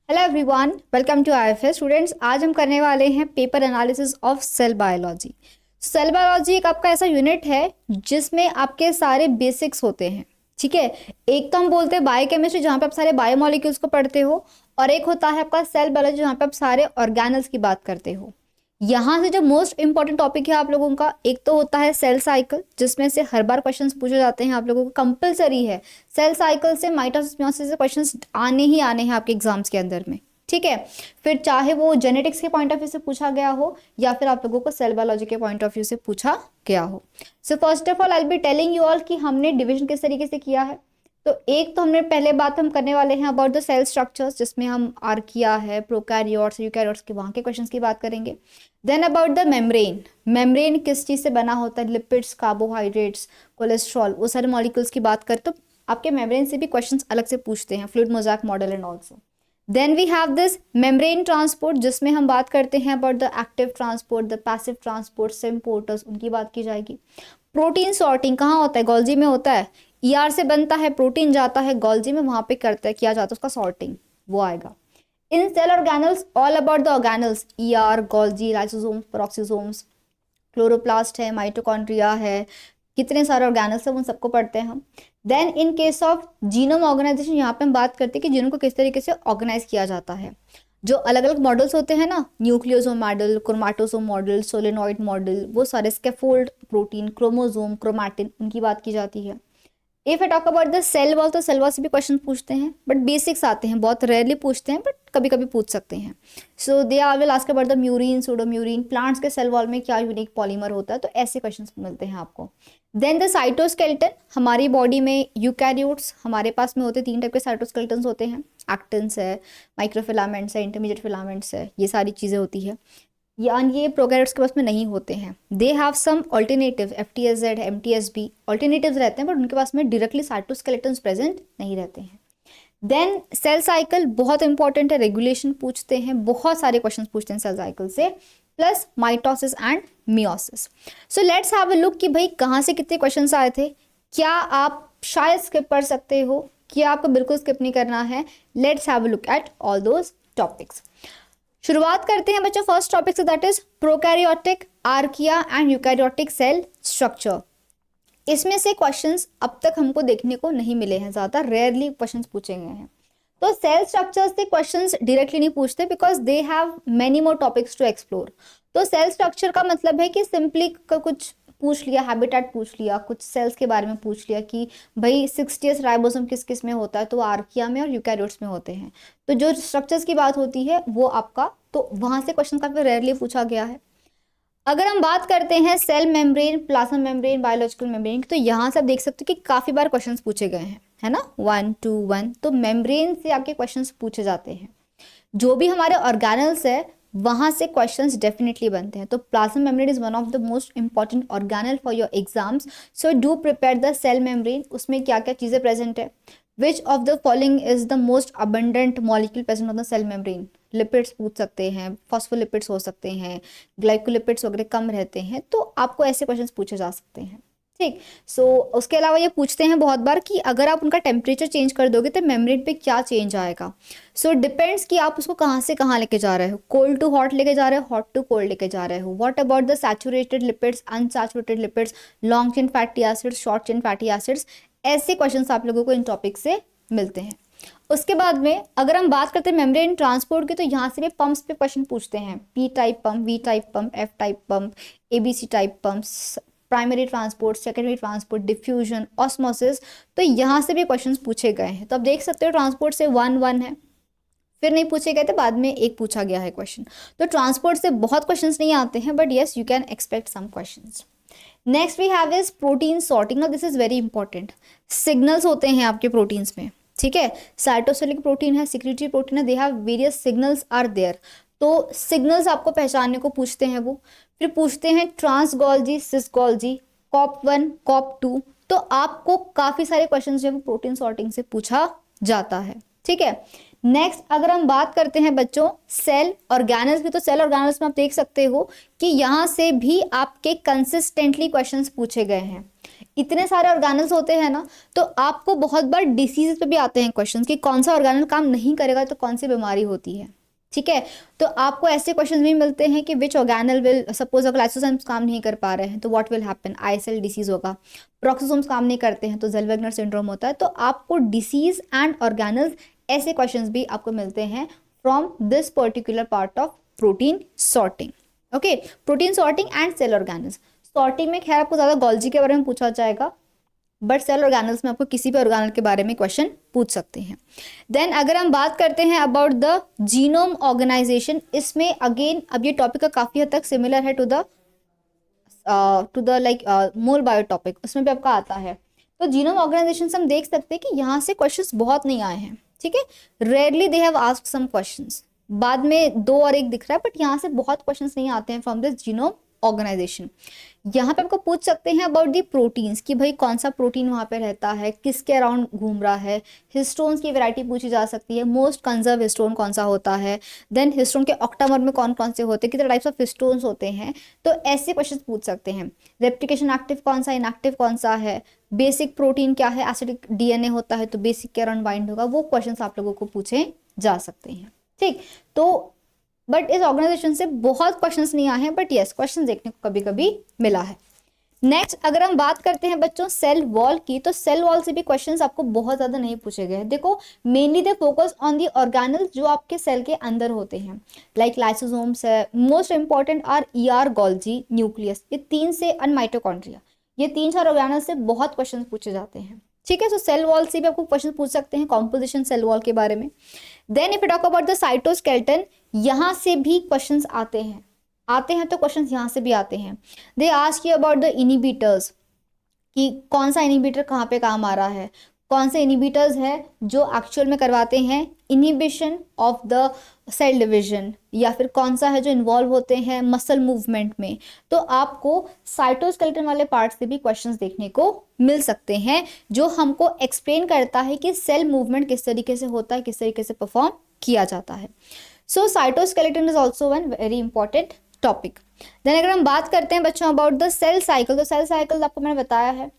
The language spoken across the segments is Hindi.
Hello everyone, welcome to IFS students. आज हम करने वाले हैं paper analysis of cell biology. Cell biology एक आपका ऐसा यूनिट है जिसमें आपके सारे बेसिक्स होते हैं। ठीक है, एक तो हम बोलते हैं बायोकेमिस्ट्री जहाँ पे आप सारे बायोमोलिक्यूल्स को पढ़ते हो, और एक होता है आपका सेल बायोलॉजी जहाँ पे आप सारे ऑर्गेनल्स की बात करते हो। यहाँ से जो मोस्ट इंपॉर्टेंट टॉपिक है आप लोगों का, एक तो होता है सेल साइकिल, जिसमें से हर बार क्वेश्चंस पूछे जाते हैं। आप लोगों को कंपलसरी है सेल साइकिल से, माइटोसिस मियोसिस से क्वेश्चंस आने ही आने हैं आपके एग्जाम्स के अंदर में। ठीक है, फिर चाहे वो जेनेटिक्स के पॉइंट ऑफ व्यू से पूछा गया हो या फिर आप लोगों को सेल बायोलॉजी के पॉइंट ऑफ व्यू से पूछा गया हो। So first of all I will be telling you all कि हमने डिवीजन किस तरीके से किया है। तो एक तो हमने पहले बात हम करने वाले हैं अबाउट द सेल स्ट्रक्चर्स, जिसमें हम आर्किया है, प्रोकैरियोट्स, यूकैरियोट्स के वहाँ के क्वेश्चंस की बात करेंगे। Then about the membrane, membrane किस चीज़ से बना होता है, लिपिड्स, कार्बोहाइड्रेट्स, कोलेस्ट्रॉल, वो सारे मॉलिक्यूल्स की बात करें तो आपके मेम्ब्रेन से भी क्वेश्चंस अलग से पूछते हैं, fluid mosaic model and also. Then we have this membrane transport, जिसमें हम बात करते हैं about the active transport, the passive transport, symporters, उनकी बात की जाएगी। प्रोटीन सॉर्टिंग कहाँ होता है, गोल्जी में होता है। ईआर से बनता है, प्रोटीन जाता है गोल्जी में, वहां पे करता है, किया जाता है उसका सॉर्टिंग, वो आएगा। In cell organelles, all about the organelles, ER, Golgi, lysosomes, peroxisomes, chloroplast है, माइटोकॉन्ड्रिया है, कितने सारे ऑर्गेनल्स हैं उन सबको पढ़ते हैं हम। Then in case of genome organisation, यहाँ पे हम बात करते हैं कि जीनोम को किस तरीके से ऑर्गेनाइज किया जाता है। जो अलग अलग मॉडल्स होते हैं ना, nucleosome model, chromatosome model, solenoid model, वो सारे स्कैफोल्ड प्रोटीन, क्रोमोसोम, क्रोमैटिन, उनकी बात की जाती है। If I talk about the cell wall, तो सेल वॉल से भी क्वेश्चन पूछते हैं, बट बेसिक्स आते हैं, बहुत रेयरली पूछते हैं, बट कभी कभी पूछ सकते हैं। So they are will ask about the murein, pseudomurein, plants के सेल वॉल में क्या यूनिक पॉलीमर होता है, तो ऐसे क्वेश्चन मिलते हैं आपको। देन द साइटोस्केलेटन, हमारी बॉडी में यूकैरियोट्स, हमारे पास में होते हैं 3 टाइप के साइटोस्केलेटन्स होते हैं, एक्टिन्स है, माइक्रोफिलामेंट्स है, इंटरमीडिएट फिलामेंट्स है, ये सारी चीज़ें होती है। ये प्रोकैरियोट्स के पास में नहीं होते हैं। They have some alternative, FTSZ, MTSB alternatives रहते हैं, बट उनके पास में डायरेक्टली साइटोस्केलेटन्स प्रेजेंट नहीं रहते हैं। देन सेल साइकिल बहुत इंपॉर्टेंट है, रेगुलेशन पूछते हैं, बहुत सारे क्वेश्चंस पूछते हैं सेल साइकिल से, plus mitosis and meiosis. So let's have a look कि भाई कहाँ से कितने क्वेश्चंस आए थे। क्या आप शायद स्किप कर सकते हो, क्या आपको बिल्कुल स्किप नहीं करना है। Let's have a look at all those topics. शुरुआत करते हैं बच्चों फर्स्ट टॉपिक से, that is prokaryotic, archaea and eukaryotic cell structure. इसमें से क्वेश्चंस अब तक हमको देखने को नहीं मिले हैं, ज़्यादा रेयरली क्वेश्चंस पूछे गए हैं। तो सेल स्ट्रक्चर से क्वेश्चंस डायरेक्टली नहीं पूछते because they have many more topics to explore. तो सेल स्ट्रक्चर का मतलब है कि सिंपली कुछ पूछ लिया, हैबिटेट पूछ लिया, कुछ सेल्स के बारे में पूछ लिया कि भाई 60s राइबोसोम किस किस में होता है, तो आर्किया में और यूकैरियोट्स में होते हैं। तो जो स्ट्रक्चर्स की बात होती है वो आपका, तो वहाँ से क्वेश्चन काफ़ी रेयरली पूछा गया है। अगर हम बात करते हैं cell membrane, plasma membrane, biological membrane, तो यहाँ से आप देख सकते हो कि काफ़ी बार क्वेश्चंस पूछे गए हैं, है ना, 1 2 1। तो मेम्ब्रेन से आपके क्वेश्चंस पूछे जाते हैं। जो भी हमारे ऑर्गेनल्स है वहाँ से क्वेश्चंस डेफिनेटली बनते हैं। तो plasma membrane is one of the most important organelle for your exams, so do prepare the cell membrane. उसमें क्या क्या चीज़ें प्रेजेंट है, which of the following is the most abundant molecule present on the cell membrane. Lipids पूछ सकते हैं, फॉस्फोलिपिड्स हो सकते हैं, ग्लाइकोलिपिड्स वगैरह कम रहते हैं, तो आपको ऐसे क्वेश्चंस पूछे जा सकते हैं। ठीक, सो उसके अलावा ये पूछते हैं बहुत बार कि अगर आप उनका टेम्परेचर चेंज कर दोगे तो मेम्ब्रेन पे क्या चेंज आएगा। सो डिपेंड्स कि आप उसको कहाँ से कहाँ लेके जा रहे हो, कोल्ड टू हॉट लेके जा रहे हो, हॉट टू कोल्ड लेके जा रहे हो। What about the saturated lipids, unsaturated lipids, long chain fatty acids, short chain fatty acids, ऐसे क्वेश्चंस आप लोगों को इन टॉपिक से मिलते हैं। उसके बाद में अगर हम बात करते हैं मेम्ब्रेन ट्रांसपोर्ट की, तो यहाँ से भी पंप्स पे क्वेश्चन पूछते हैं, P type pump, V type pump, F type pump, ABC type pumps, primary transport, secondary transport, diffusion, osmosis, तो यहाँ से भी क्वेश्चंस पूछे गए हैं। तो आप देख सकते हो ट्रांसपोर्ट से 1 1 है, फिर नहीं पूछे गए थे, बाद में एक पूछा गया है क्वेश्चन। तो ट्रांसपोर्ट से बहुत क्वेश्चंस नहीं आते हैं, but yes you can expect some questions. Next we have is protein sorting. Now this is very important. Signals होते हैं आपके प्रोटीन्स में, ठीक है, साइटोसिलिक प्रोटीन है, सिक्रीटरी प्रोटीन है, they have various signals are there. तो सिग्नल्स आपको पहचानने को पूछते हैं वो। फिर पूछते हैं ट्रांस गोल्जी, सिस गोल्जी, COP1, COP2, तो आपको काफ़ी सारे क्वेश्चन जो है वो प्रोटीन सॉर्टिंग से पूछा जाता है। ठीक है, नेक्स्ट अगर हम बात करते हैं बच्चों सेल ऑर्गेनल्स की, तो सेल ऑर्गेनल्स में आप देख सकते हो कि यहाँ से भी आपके कंसिस्टेंटली क्वेश्चंस पूछे गए हैं। इतने सारे ऑर्गेनल्स होते हैं ना, तो आपको बहुत बार डिसीज पे भी आते हैं क्वेश्चंस कि कौन सा ऑर्गेनल काम नहीं करेगा तो कौन सी बीमारी होती है। ठीक है, तो आपको ऐसे क्वेश्चंस भी मिलते हैं कि विच ऑर्गेनल विल, सपोज अगर लाइसोसोम्स काम नहीं कर पा रहे हैं तो what will happen, ISL disease होगा। प्रोक्सोसोम्स काम नहीं करते हैं तो ज़ेल्वेगनर सिंड्रोम होता है। तो आपको डिसीज एंड ऑर्गेनल्स ऐसे क्वेश्चंस भी आपको मिलते हैं from this particular part of protein sorting. Okay, protein sorting and cell organelles. Sorting में खैर आपको ज़्यादा गोल्जी के बारे में पूछा जाएगा, बट सेल ऑर्गेनल्स में आपको किसी भी ऑर्गेनल के बारे में क्वेश्चन पूछ सकते हैं। देन अगर हम बात करते हैं अबाउट द जीनोम ऑर्गेनाइजेशन, इसमें अगेन अब ये टॉपिक का काफ़ी हद तक सिमिलर है to the like mol bio topic, उसमें भी आपका आता है। तो जीनोम ऑर्गेनाइजेशन से हम देख सकते हैं कि यहाँ से क्वेश्चंस बहुत नहीं आए हैं। ठीक है, rarely they have asked some questions, बाद में 2 और 1 दिख रहा है, बट यहाँ से बहुत क्वेश्चंस नहीं आते हैं फ्रॉम दिस जीनोम ऑर्गेनाइजेशन। यहाँ पे आपको पूछ सकते हैं अबाउट दी प्रोटीन्स कि भाई कौन सा प्रोटीन वहाँ पे रहता है, किसके अराउंड घूम रहा है। हिस्टोन्स की वैरायटी पूछी जा सकती है, मोस्ट कंजर्व हिस्टोन कौन सा होता है, देन हिस्टोन के ऑक्टामर में कौन कौन से होते हैं, कितने टाइप्स ऑफ हिस्टोन्स होते हैं। तो ऐसे क्वेश्चन पूछ सकते हैं। रेप्लिकेशन एक्टिव कौन सा, इनएक्टिव कौन सा है, बेसिक प्रोटीन क्या है, एसिडिक डीएनए होता है तो बेसिक के अराउंड बाइंड होगा। वो क्वेश्चन आप लोगों को पूछे जा सकते हैं। ठीक, तो बट इस ऑर्गेनाइजेशन से बहुत क्वेश्चंस नहीं आए हैं, बट यस क्वेश्चन देखने को कभी कभी मिला है। नेक्स्ट अगर हम बात करते हैं बच्चों सेल वॉल की, तो सेल वॉल से भी क्वेश्चंस आपको बहुत ज़्यादा नहीं पूछे गए हैं। देखो mainly they focus on the organelles जो आपके सेल के अंदर होते हैं, लाइक लाइसोसोम्स है, most important are ER, Golgi, nucleus, ये 3 से, एंड माइटोकॉन्ड्रिया, ये 3-4 ऑर्गेनल्स से बहुत क्वेश्चन पूछे जाते हैं। ठीक है, सो सेल वॉल से भी आपको क्वेश्चन पूछ सकते हैं, कॉम्पोजिशन सेल वॉल के बारे में। Then if you talk about the cytoskeleton, यहाँ से भी क्वेश्चंस आते हैं तो क्वेश्चंस यहाँ से भी आते हैं। They ask you about the inhibitors कि कौन सा इनिबिटर कहाँ पे काम आ रहा है, कौन से इनिबिटर्स है जो एक्चुअल में करवाते हैं inhibition of the cell division, या फिर कौन सा है जो इन्वॉल्व होते हैं मसल मूवमेंट में। तो आपको साइटोस्केलेटन वाले पार्ट से भी क्वेश्चंस देखने को मिल सकते हैं, जो हमको एक्सप्लेन करता है कि सेल मूवमेंट किस तरीके से होता है, किस तरीके से परफॉर्म किया जाता है। So cytoskeleton is also one very important topic. Then अगर हम बात करते हैं बच्चों अबाउट द सेल साइकिल, तो सेल साइकिल आपको मैंने बताया है।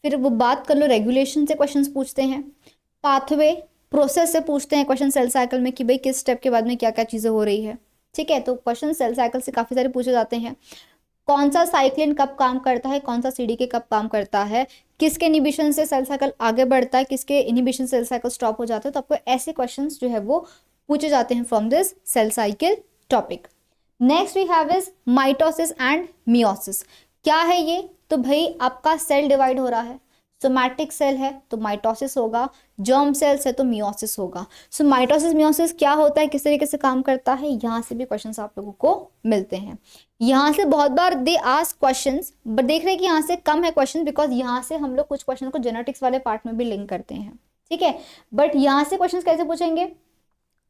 फिर वो बात कर लो, रेगुलेशन से क्वेश्चंस पूछते हैं, पाथवे प्रोसेस से पूछते हैं क्वेश्चन सेल साइकिल में कि भाई किस स्टेप के बाद में क्या क्या चीज़ें हो रही है। ठीक है, तो क्वेश्चन सेल साइकिल से काफ़ी सारे पूछे जाते हैं। कौन सा साइक्लिन कब काम करता है, कौन सा सीडीके कब काम करता है, किसके इनिबिशन से सेल साइकिल आगे बढ़ता है, किसके इनिबिशन सेल साइकिल स्टॉप हो जाता है। तो आपको ऐसे क्वेश्चंस जो है वो पूछे जाते हैं from this cell cycle topic. Next we have is mitosis and meiosis. क्या है ये, तो भाई आपका सेल डिवाइड हो रहा है, सोमैटिक सेल है तो माइटोसिस होगा, जर्म सेल्स है तो मियोसिस होगा। सो माइटोसिस मियोसिस क्या होता है, किस तरीके से काम करता है, यहाँ से भी क्वेश्चंस आप लोगों को मिलते हैं। यहाँ से बहुत बार दे आस्क क्वेश्चंस, बट देख रहे हैं कि यहाँ से कम है क्वेश्चन, बिकॉज यहाँ से हम लोग कुछ क्वेश्चन को जेनेटिक्स वाले पार्ट में भी लिंक करते हैं। ठीक है, बट यहाँ से क्वेश्चन कैसे पूछेंगे,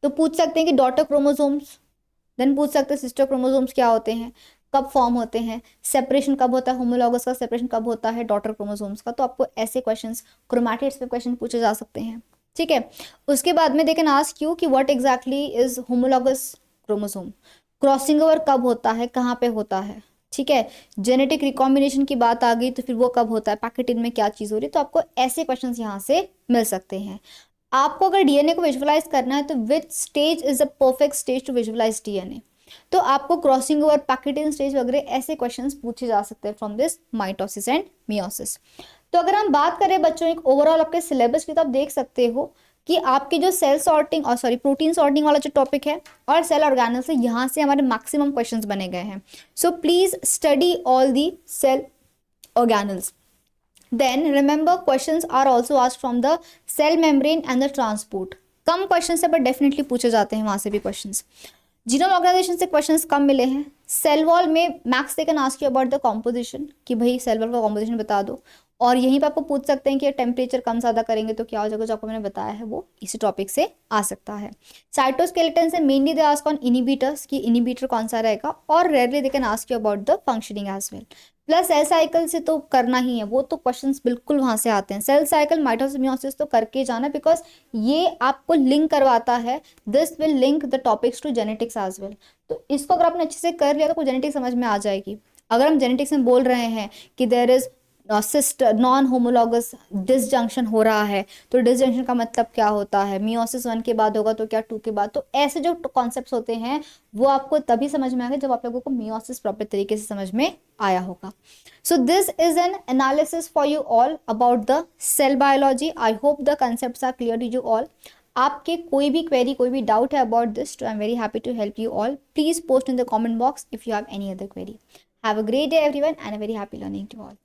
तो पूछ सकते हैं कि डॉटर क्रोमोसोम्स, देन पूछ सकते हैं सिस्टर क्रोमोसोम्स क्या होते हैं, कब फॉर्म होते हैं, सेपरेशन कब होता है, होमोलॉगस का सेपरेशन कब होता है डॉटर क्रोमोसोम्स का। तो आपको ऐसे क्वेश्चंस, क्रोमैटिड्स पे क्वेश्चन पूछे जा सकते हैं। ठीक है, उसके बाद में दे कैन आस्क यू कि what exactly is homologous chromosome, crossing over कब होता है, कहाँ पे होता है। ठीक है, जेनेटिक रिकॉम्बिनेशन की बात आ गई तो फिर वो कब होता है, पैकेटिन में क्या चीज़ हो रही है। तो आपको ऐसे क्वेश्चन यहाँ से मिल सकते हैं। आपको अगर डीएनए को विजुअलाइज करना है तो which stage is the perfect stage to visualise DNA, तो आपको क्रॉसिंग ओवर, पैकेटिन स्टेज वगैरह ऐसे क्वेश्चंस पूछे जा सकते हैं from this mitosis and meiosis. तो अगर हम बात करें बच्चों एक ओवरऑल आपके सिलेबस की, तो आप देख सकते हो कि आपके जो सेल सॉर्टिंग और प्रोटीन सॉर्टिंग वाला जो टॉपिक है और सेल ऑर्गेनल्स है, यहाँ से हमारे मैक्सिमम क्वेश्चंस बने गए हैं। So please study all the cell organelles. Then remember questions are also asked from the cell membrane and the transport. Come question है पर डेफिनेटली पूछे जाते हैं वहाँ से भी क्वेश्चंस। जीनोम ऑर्गेनाइजेशन से क्वेश्चंस कम मिले हैं। सेल वॉल में max they can ask you about the composition कि भाई सेल वॉल का कॉम्पोजिशन बता दो, और यहीं पर आपको पूछ सकते हैं कि टेम्परेचर कम ज़्यादा करेंगे तो क्या हो जाएगा, जो आपको मैंने बताया है वो इसी टॉपिक से आ सकता है। साइटोस्केलेटन से mainly they ask on inhibitors कि इनिबिटर कौन सा रहेगा, और rarely they can ask you about the functioning as well. Plus cell cycle से तो करना ही है, वो तो क्वेश्चंस बिल्कुल वहाँ से आते हैं। सेल साइकिल, माइटोसिस, मियोसिस तो करके जाना, बिकॉज ये आपको लिंक करवाता है, this will link the topics to genetics as well. तो इसको अगर आपने अच्छे से कर लिया तो कोई जेनेटिक्स समझ में आ जाएगी। अगर हम जेनेटिक्स में बोल रहे हैं कि there is non homologous disjunction हो रहा है तो डिसजंक्शन का मतलब क्या होता है, मियोसिस 1 के बाद होगा तो क्या 2 के बाद। तो ऐसे जो कॉन्सेप्ट्स होते हैं वो आपको तभी समझ में आएंगे जब आप लोगों को मियोसिस प्रॉपर तरीके से समझ में आया होगा। So this is an analysis for you all about the cell biology. I hope the concepts are clear to you all. आपके कोई भी क्वेरी, कोई भी डाउट है अबाउट दिस, तो I am very happy to help you all. Please post in the comment box if you have any other query. Have a great day everyone and a very happy learning to all.